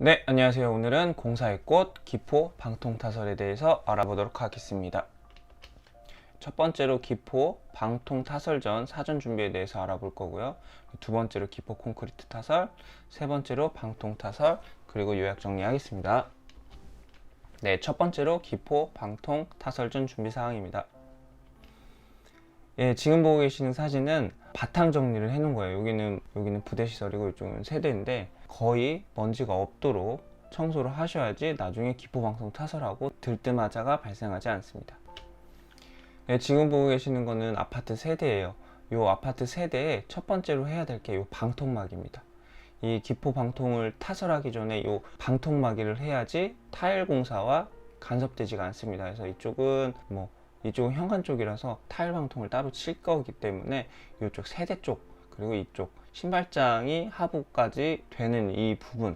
네, 안녕하세요. 오늘은 공사의 꽃, 기포, 방통타설에 대해서 알아보도록 하겠습니다. 첫 번째로 기포, 방통타설전 사전 준비에 대해서 알아볼 거고요. 두 번째로 기포 콘크리트 타설, 세 번째로 방통타설, 그리고 요약 정리하겠습니다. 네, 첫 번째로 기포, 방통타설전 준비 사항입니다. 예, 지금 보고 계시는 사진은 바탕 정리를 해 놓은 거예요. 여기는 부대 시설이고 이쪽은 세대인데 거의 먼지가 없도록 청소를 하셔야지 나중에 기포 방통 타설하고 들뜸하자가 발생하지 않습니다. 예, 지금 보고 계시는 거는 아파트 세대예요. 이 아파트 세대에 첫 번째로 해야 될 게 이 방통막입니다. 이 기포 방통을 타설하기 전에 이 방통막이를 해야지 타일 공사와 간섭되지가 않습니다. 그래서 이쪽은 현관 쪽이라서 타일 방통을 따로 칠 거기 때문에 이쪽 세대 쪽 그리고 이쪽 신발장이 하부까지 되는 이 부분,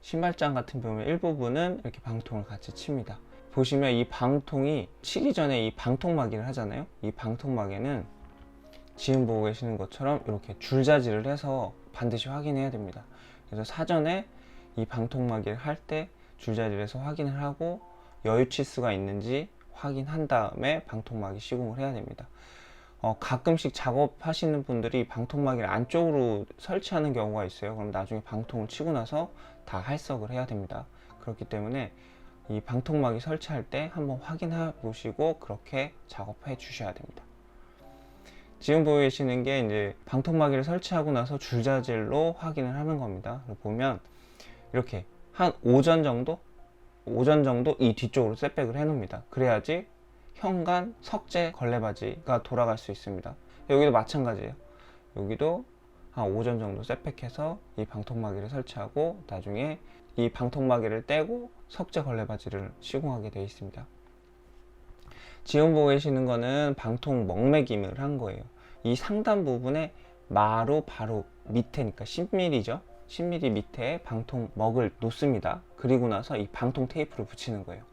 신발장 같은 경우에 일부분은 이렇게 방통을 같이 칩니다. 보시면 이 방통이 치기 전에 이 방통막이를 하잖아요. 이 방통막에는 지금 보고 계시는 것처럼 이렇게 줄자지를 해서 반드시 확인해야 됩니다. 그래서 사전에 이 방통막이를 할 때 줄자지를 해서 확인을 하고 여유 치수가 있는지 확인한 다음에 방통막이 시공을 해야 됩니다. 가끔씩 작업하시는 분들이 방통막이를 안쪽으로 설치하는 경우가 있어요. 그럼 나중에 방통을 치고 나서 다 할석을 해야 됩니다. 그렇기 때문에 이 방통막이 설치할 때 한번 확인해 보시고 그렇게 작업해 주셔야 됩니다. 지금 보이시는 게 이제 방통막이를 설치하고 나서 줄자질로 확인을 하는 겁니다. 보면 이렇게 한 오전 정도 이 뒤쪽으로 셋백을 해 놓습니다. 그래야지 현관 석재 걸레바지가 돌아갈 수 있습니다. 여기도 마찬가지예요. 여기도 한 오전 정도 셋백해서 이 방통막이를 설치하고 나중에 이 방통막이를 떼고 석재 걸레바지를 시공하게 되어 있습니다. 지금 보고 계시는 거는 방통 먹매김을 한 거예요. 이 상단 부분에 마루 바로 밑에니까 10mm죠. 10mm 밑에 방통 먹을 놓습니다. 그리고 나서 이 방통 테이프를 붙이는 거예요.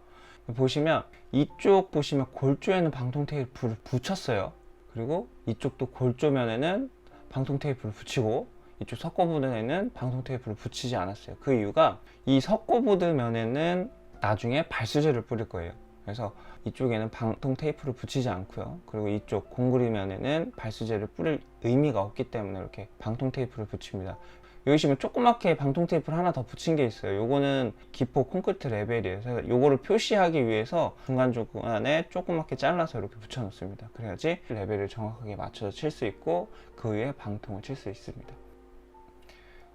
보시면 이쪽 보시면 골조에는 방통 테이프를 붙였어요. 그리고 이쪽도 골조면에는 방통 테이프를 붙이고 이쪽 석고보드에는 방통 테이프를 붙이지 않았어요. 그 이유가 이 석고보드 면에는 나중에 발수제를 뿌릴 거예요. 그래서 이쪽에는 방통 테이프를 붙이지 않고요. 그리고 이쪽 공구리면에는 발수제를 뿌릴 의미가 없기 때문에 이렇게 방통 테이프를 붙입니다. 여기 보시면 조그맣게 방통 테이프를 하나 더 붙인 게 있어요. 요거는 기포 콘크리트 레벨이에요. 그래서 요거를 표시하기 위해서 중간중간에 조그맣게 잘라서 이렇게 붙여 놓습니다. 그래야지 레벨을 정확하게 맞춰서 칠 수 있고 그 위에 방통을 칠 수 있습니다.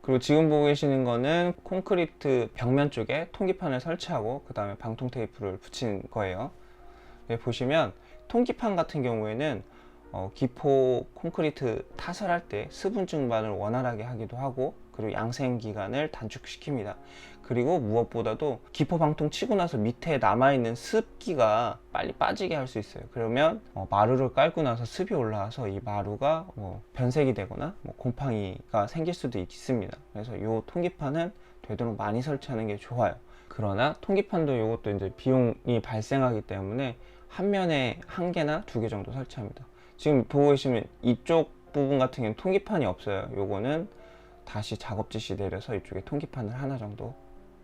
그리고 지금 보고 계시는 거는 콘크리트 벽면 쪽에 통기판을 설치하고 그 다음에 방통 테이프를 붙인 거예요. 여기 보시면 통기판 같은 경우에는 기포 콘크리트 타설할 때 수분 증발을 원활하게 하기도 하고 그리고 양생 기간을 단축시킵니다. 그리고 무엇보다도 기포 방통 치고 나서 밑에 남아있는 습기가 빨리 빠지게 할 수 있어요. 그러면 마루를 깔고 나서 습이 올라와서 이 마루가 변색이 되거나 곰팡이가 생길 수도 있습니다. 그래서 이 통기판은 되도록 많이 설치하는 게 좋아요. 그러나 통기판도 이것도 이제 비용이 발생하기 때문에 한 면에 한 개나 두 개 정도 설치합니다. 지금 보고 계시면 이쪽 부분 같은 경우는 통기판이 없어요. 요거는 다시 작업 지시 내려서 이쪽에 통기판을 하나 정도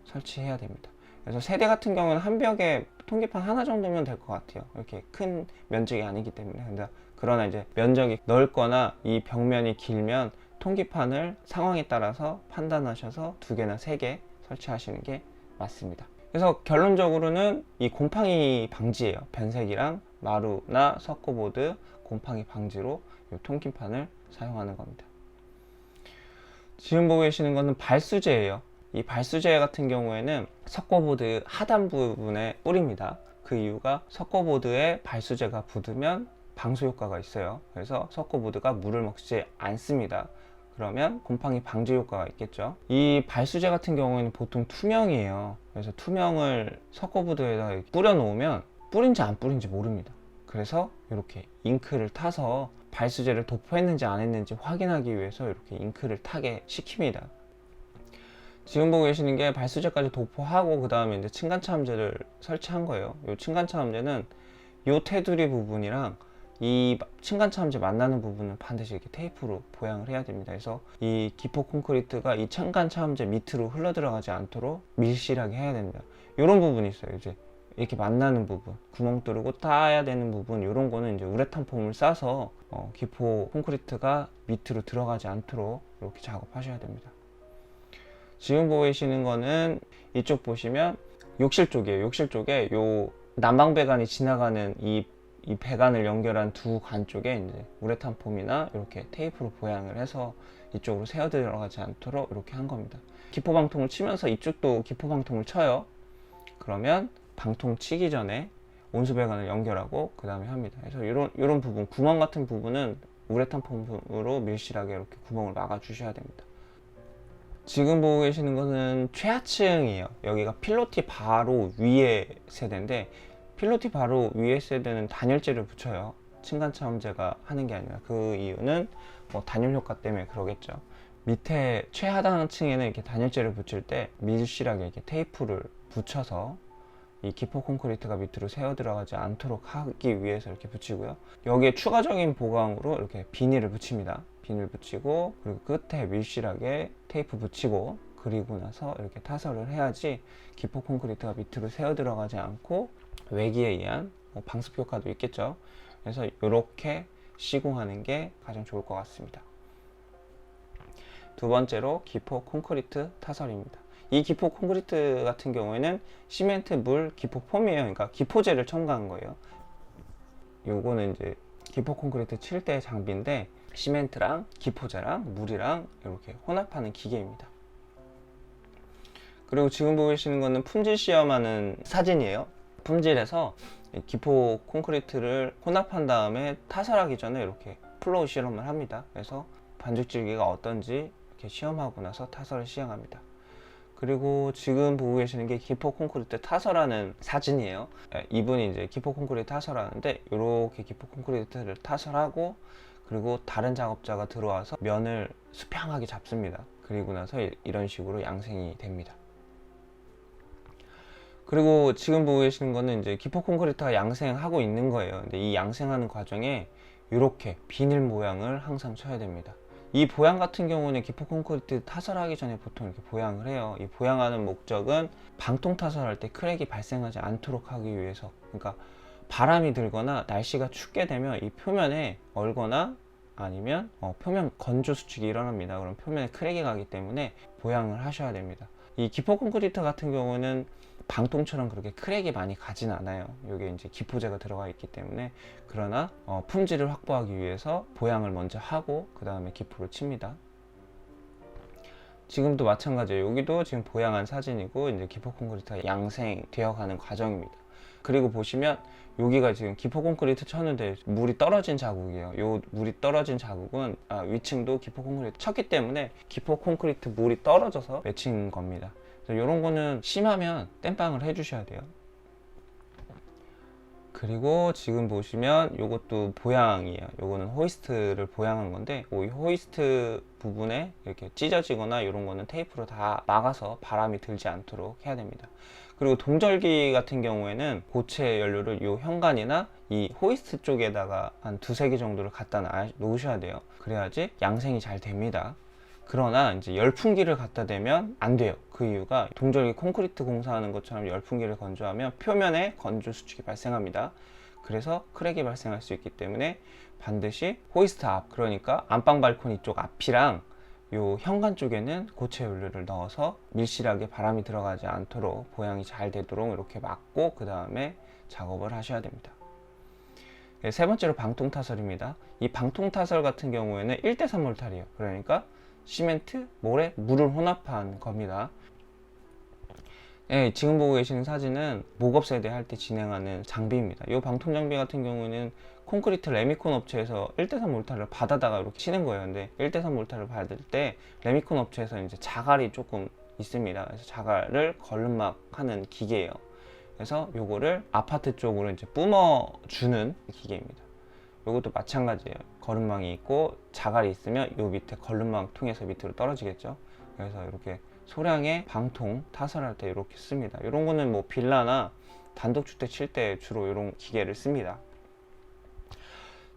설치해야 됩니다. 그래서 세대 같은 경우는 한 벽에 통기판 하나 정도면 될 것 같아요. 이렇게 큰 면적이 아니기 때문에. 그러나 이제 면적이 넓거나 이 벽면이 길면 통기판을 상황에 따라서 판단하셔서 두 개나 세 개 설치하시는 게 맞습니다. 그래서 결론적으로는 이 곰팡이 방지예요. 변색이랑 마루나 석고보드 곰팡이 방지로 이 통기판을 사용하는 겁니다. 지금 보고 계시는 것은 발수제예요. 이 발수제 같은 경우에는 석고보드 하단 부분에 뿌립니다. 그 이유가 석고보드에 발수제가 묻으면 방수 효과가 있어요. 그래서 석고보드가 물을 먹지 않습니다. 그러면 곰팡이 방지 효과가 있겠죠. 이 발수제 같은 경우에는 보통 투명이에요. 그래서 투명을 석고보드에다 뿌려 놓으면 뿌린지 안 뿌린지 모릅니다. 그래서 이렇게 잉크를 타서 발수제를 도포했는지 안 했는지 확인하기 위해서 이렇게 잉크를 타게 시킵니다. 지금 보고 계시는 게 발수제까지 도포하고 그 다음에 이제 층간차음제를 설치한 거예요. 이 층간차음제는 이 테두리 부분이랑 이 층간 차음제 만나는 부분은 반드시 이렇게 테이프로 보양을 해야 됩니다. 그래서 이 기포 콘크리트가 이 층간 차음제 밑으로 흘러 들어가지 않도록 밀실하게 해야 됩니다. 이런 부분이 있어요. 이제 이렇게 만나는 부분, 구멍 뚫고 따야 되는 부분, 이런 거는 이제 우레탄 폼을 싸서 기포 콘크리트가 밑으로 들어가지 않도록 이렇게 작업하셔야 됩니다. 지금 보이시는 거는 이쪽 보시면 욕실 쪽이에요. 욕실 쪽에 요 난방배관이 지나가는 이 배관을 연결한 두 관 쪽에 이제 우레탄 폼이나 이렇게 테이프로 보양을 해서 이쪽으로 새어 들어가지 않도록 이렇게 한 겁니다. 기포 방통을 치면서 이쪽도 기포 방통을 쳐요. 그러면 방통 치기 전에 온수 배관을 연결하고 그 다음에 합니다. 그래서 이런 부분, 구멍 같은 부분은 우레탄 폼으로 밀실하게 이렇게 구멍을 막아 주셔야 됩니다. 지금 보고 계시는 것은 최하층이에요. 여기가 필로티 바로 위에 세대인데, 필로티 바로 위에 세대는 단열재를 붙여요. 층간차음제가 하는 게 아니라. 그 이유는 뭐 단열 효과 때문에 그러겠죠. 밑에 최하단층에는 이렇게 단열재를 붙일 때 밀실하게 이렇게 테이프를 붙여서 이 기포 콘크리트가 밑으로 새어 들어가지 않도록 하기 위해서 이렇게 붙이고요. 여기에 추가적인 보강으로 이렇게 비닐을 붙입니다. 비닐 붙이고, 그리고 끝에 밀실하게 테이프 붙이고, 그리고 나서 이렇게 타설을 해야지 기포 콘크리트가 밑으로 새어 들어가지 않고 외기에 의한 방습 효과도 있겠죠. 그래서 이렇게 시공하는 게 가장 좋을 것 같습니다. 두 번째로 기포 콘크리트 타설입니다. 이 기포 콘크리트 같은 경우에는 시멘트, 물, 기포 폼이에요. 그러니까 기포제를 첨가한 거예요. 요거는 이제 기포 콘크리트 칠 때 장비인데, 시멘트랑 기포제랑 물이랑 이렇게 혼합하는 기계입니다. 그리고 지금 보시는 거는 품질 시험하는 사진이에요. 품질에서 기포 콘크리트를 혼합한 다음에 타설하기 전에 이렇게 플로우 실험을 합니다. 그래서 반죽질기가 어떤지 이렇게 시험하고 나서 타설을 시행합니다. 그리고 지금 보고 계시는 게 기포 콘크리트 타설하는 사진이에요. 이분이 이제 기포 콘크리트 타설하는데, 이렇게 기포 콘크리트를 타설하고, 그리고 다른 작업자가 들어와서 면을 수평하게 잡습니다. 그리고 나서 이런 식으로 양생이 됩니다. 그리고 지금 보고 계시는 거는 이제 기포 콘크리트가 양생하고 있는 거예요. 근데 이 양생하는 과정에 이렇게 비닐 모양을 항상 쳐야 됩니다. 이 보양 같은 경우는 기포 콘크리트 타설하기 전에 보통 이렇게 보양을 해요. 이 보양하는 목적은 방통 타설할 때 크랙이 발생하지 않도록 하기 위해서. 그러니까 바람이 들거나 날씨가 춥게 되면 이 표면에 얼거나 아니면 표면 건조 수축이 일어납니다. 그럼 표면에 크랙이 가기 때문에 보양을 하셔야 됩니다. 이 기포 콘크리트 같은 경우는 방통처럼 그렇게 크랙이 많이 가진 않아요. 이게 이제 기포제가 들어가 있기 때문에. 그러나 품질을 확보하기 위해서 보양을 먼저 하고 그 다음에 기포를 칩니다. 지금도 마찬가지예요. 여기도 지금 보양한 사진이고, 이제 기포 콘크리트가 양생되어 가는 과정입니다. 그리고 보시면 여기가 지금 기포 콘크리트 쳤는데 물이 떨어진 자국이에요. 요 물이 떨어진 자국은 위층도 기포 콘크리트 쳤기 때문에 기포 콘크리트 물이 떨어져서 맺힌 겁니다. 이런 거는 심하면 땜빵을 해주셔야 돼요. 그리고 지금 보시면 이것도 보양이에요. 요거는 호이스트를 보양한 건데, 이 호이스트 부분에 이렇게 찢어지거나 이런 거는 테이프로 다 막아서 바람이 들지 않도록 해야 됩니다. 그리고 동절기 같은 경우에는 고체 연료를 이 현관이나 이 호이스트 쪽에다가 한 두세 개 정도를 갖다 놓으셔야 돼요. 그래야지 양생이 잘 됩니다. 그러나 이제 열풍기를 갖다 대면 안 돼요. 그 이유가 동절기 콘크리트 공사하는 것처럼 열풍기를 건조하면 표면에 건조 수축이 발생합니다. 그래서 크랙이 발생할 수 있기 때문에 반드시 호이스트 앞, 그러니까 안방 발코니 쪽 앞이랑 요 현관 쪽에는 고체 연료를 넣어서 밀실하게 바람이 들어가지 않도록 보양이 잘 되도록 이렇게 막고 그 다음에 작업을 하셔야 됩니다. 세 번째로 방통 타설입니다. 이 방통 타설 같은 경우에는 1대3 몰탈이에요. 그러니까 시멘트, 모래, 물을 혼합한 겁니다. 네, 지금 보고 계시는 사진은 목업 세대 할 때 진행하는 장비입니다. 이 방통 장비 같은 경우는 콘크리트 레미콘 업체에서 1대3 몰타를 받아다가 이렇게 치는 거예요. 근데 1대3 몰타를 받을 때 레미콘 업체에서 이제 자갈이 조금 있습니다. 그래서 자갈을 걸름막 하는 기계예요. 그래서 요거를 아파트 쪽으로 이제 뿜어주는 기계입니다. 요것도 마찬가지예요. 거름망이 있고 자갈이 있으면 요 밑에 걸름망 통해서 밑으로 떨어지겠죠. 그래서 이렇게 소량의 방통 타설할 때 이렇게 씁니다. 이런 거는 뭐 빌라나 단독주택 칠 때 주로 이런 기계를 씁니다.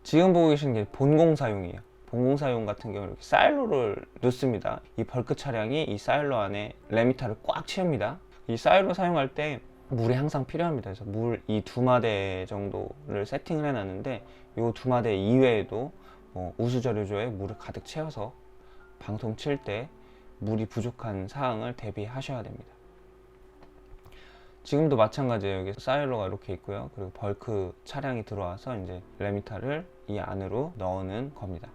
지금 보고 계시는 게 본공사용이에요. 본공사용 같은 경우는 이렇게 사일로를 넣습니다. 이 벌크 차량이 이 사일로 안에 레미타를 꽉 채웁니다. 이 사일로 사용할 때 물이 항상 필요합니다. 그래서 물 이 2마대 정도를 세팅을 해놨는데 이 2마대 이외에도 우수저류조에 물을 가득 채워서 방통 칠 때 물이 부족한 사항을 대비하셔야 됩니다. 지금도 마찬가지예요. 여기 사일로가 이렇게 있고요. 그리고 벌크 차량이 들어와서 이제 레미타를 이 안으로 넣는 겁니다.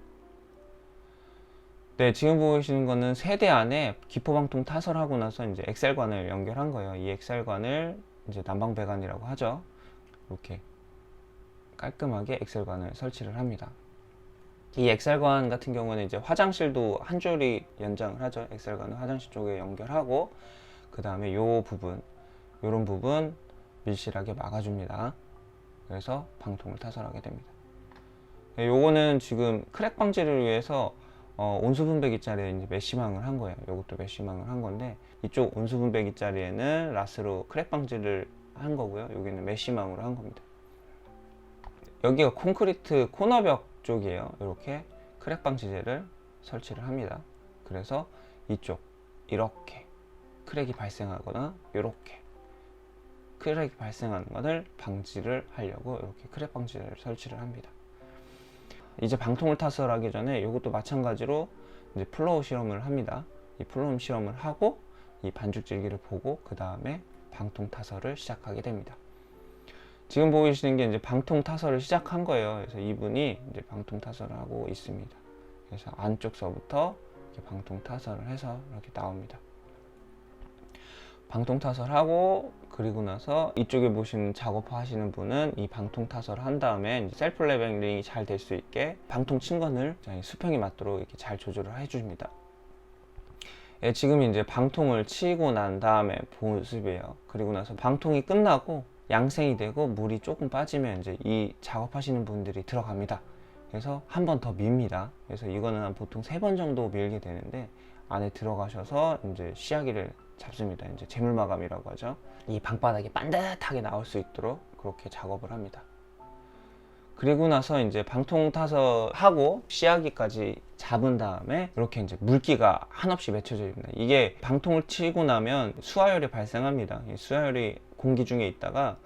네, 지금 보시는 거는 세대 안에 기포방통 타설하고 나서 이제 엑셀관을 연결한 거예요. 이 엑셀관을 이제 난방배관이라고 하죠. 이렇게 깔끔하게 엑셀관을 설치를 합니다. 이 엑셀관 같은 경우는 이제 화장실도 한 줄이 연장을 하죠. 엑셀관을 화장실 쪽에 연결하고 그 다음에 요 부분, 요런 부분 밀실하게 막아줍니다. 그래서 방통을 타설하게 됩니다. 네, 요거는 지금 크랙 방지를 위해서 온수분배기 자리에 이제 메쉬망을 한 거예요. 요것도 메쉬망을 한 건데 이쪽 온수분배기 자리에는 라스로 크랙 방지를 한 거고요. 여기는 메쉬망으로 한 겁니다. 여기가 콘크리트 코너벽 쪽이에요. 이렇게 크랙 방지제를 설치를 합니다. 그래서 이쪽 이렇게 크랙이 발생하거나 이렇게 크랙이 발생하는 것을 방지를 하려고 이렇게 크랙 방지제를 설치를 합니다. 이제 방통을 타설하기 전에 이것도 마찬가지로 이제 플로우 실험을 합니다. 이 플로우 실험을 하고 이 반죽질기를 보고 그 다음에 방통 타설을 시작하게 됩니다. 지금 보이시는 게 이제 방통 타설을 시작한 거예요. 그래서 이분이 이제 방통 타설을 하고 있습니다. 그래서 안쪽서부터 이렇게 방통 타설을 해서 이렇게 나옵니다. 방통 타설하고 그리고 나서 이쪽에 보시는 작업하시는 분은 이 방통 타설을 한 다음에 이제 셀프 레벨링이 잘 될 수 있게 방통 친건을 수평이 맞도록 이렇게 잘 조절을 해줍니다. 예, 지금 이제 방통을 치고 난 다음에 모습이에요. 그리고 나서 방통이 끝나고 양생이 되고 물이 조금 빠지면 이제 이 작업하시는 분들이 들어갑니다. 그래서 한 번 더 밉니다. 그래서 이거는 보통 3번 정도 밀게 되는데 안에 들어가셔서 이제 시야기를 잡습니다. 이제 재물 마감이라고 하죠. 이 방바닥이 반듯하게 나올 수 있도록 그렇게 작업을 합니다. 그리고 나서 이제 방통 타설하고 시야기까지 잡은 다음에 이렇게 이제 물기가 한없이 맺혀집니다. 이게 방통을 치고 나면 수화열이 발생합니다. 이 수화열이 공기 중에 있다가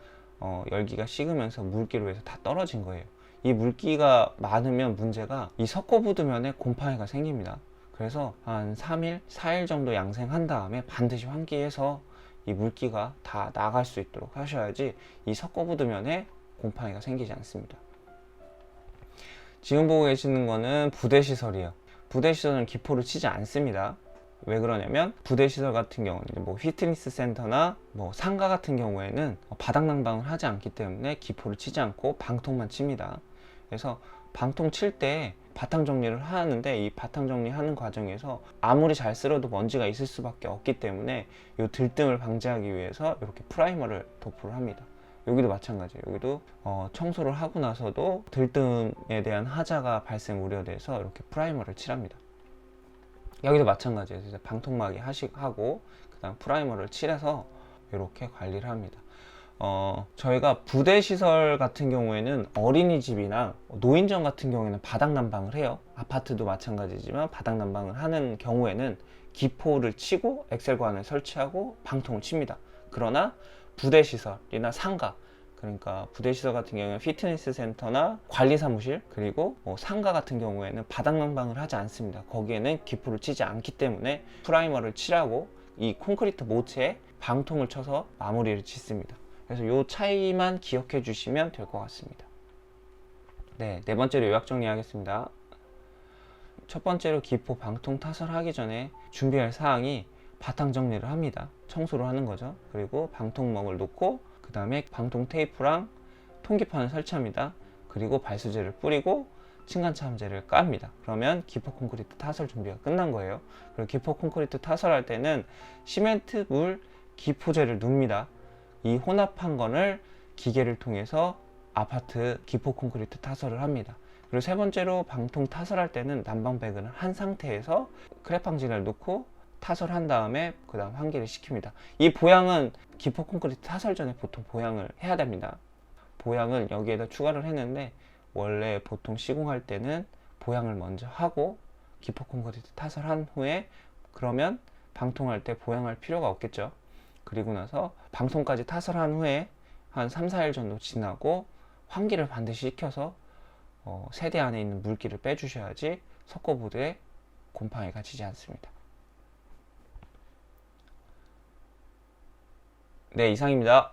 열기가 식으면서 물기로 해서 다 떨어진 거예요. 이 물기가 많으면 문제가 이 석고부두면에 곰팡이가 생깁니다. 그래서 한 3일, 4일 정도 양생한 다음에 반드시 환기해서 이 물기가 다 나갈 수 있도록 하셔야지 이 석고부두면에 곰팡이가 생기지 않습니다. 지금 보고 계시는 거는 부대시설이에요. 부대시설은 기포를 치지 않습니다. 왜 그러냐면 부대시설 같은 경우는 뭐 피트니스 센터나 뭐 상가 같은 경우에는 바닥 난방을 하지 않기 때문에 기포를 치지 않고 방통만 칩니다. 그래서 방통 칠 때 바탕 정리를 하는데 이 바탕 정리하는 과정에서 아무리 잘 쓸어도 먼지가 있을 수밖에 없기 때문에 이 들뜸을 방지하기 위해서 이렇게 프라이머를 도포를 합니다. 여기도 마찬가지예요. 여기도 청소를 하고 나서도 들뜸에 대한 하자가 발생 우려돼서 이렇게 프라이머를 칠합니다. 여기도 마찬가지예요. 이제 방통막이 하고 그 다음 프라이머를 칠해서 이렇게 관리를 합니다. 저희가 부대시설 같은 경우에는 어린이집이나 노인정 같은 경우에는 바닥 난방을 해요. 아파트도 마찬가지지만 바닥 난방을 하는 경우에는 기포를 치고 엑셀관을 설치하고 방통을 칩니다. 그러나 부대시설이나 상가, 그러니까 부대시설 같은 경우는 피트니스 센터나 관리사무실, 그리고 상가 같은 경우에는 바닥 난방을 하지 않습니다. 거기에는 기포를 치지 않기 때문에 프라이머를 칠하고 이 콘크리트 모체에 방통을 쳐서 마무리를 짓습니다. 그래서 이 차이만 기억해 주시면 될 것 같습니다. 네, 네 번째로 요약 정리하겠습니다. 첫 번째로 기포 방통 타설하기 전에 준비할 사항이 바탕 정리를 합니다. 청소를 하는 거죠. 그리고 방통멍을 놓고 그 다음에 방통 테이프랑 통기판을 설치합니다. 그리고 발수제를 뿌리고 층간차음제를 깝니다. 그러면 기포 콘크리트 타설 준비가 끝난 거예요. 그리고 기포 콘크리트 타설할 때는 시멘트, 물, 기포제를 넣습니다. 이 혼합한 거를 기계를 통해서 아파트 기포 콘크리트 타설을 합니다. 그리고 세 번째로 방통 타설할 때는 난방 배관을 한 상태에서 크랙 방지를 놓고 타설한 다음에 그 다음 환기를 시킵니다. 이 보양은 기포 콘크리트 타설 전에 보통 보양을 해야 됩니다. 보양을 여기에다 추가를 했는데 원래 보통 시공할 때는 보양을 먼저 하고 기포 콘크리트 타설한 후에, 그러면 방통할 때 보양할 필요가 없겠죠. 그리고 나서 방통까지 타설한 후에 한 3, 4일 정도 지나고 환기를 반드시 시켜서 세대 안에 있는 물기를 빼주셔야지 석고보드에 곰팡이가 지지 않습니다. 네, 이상입니다.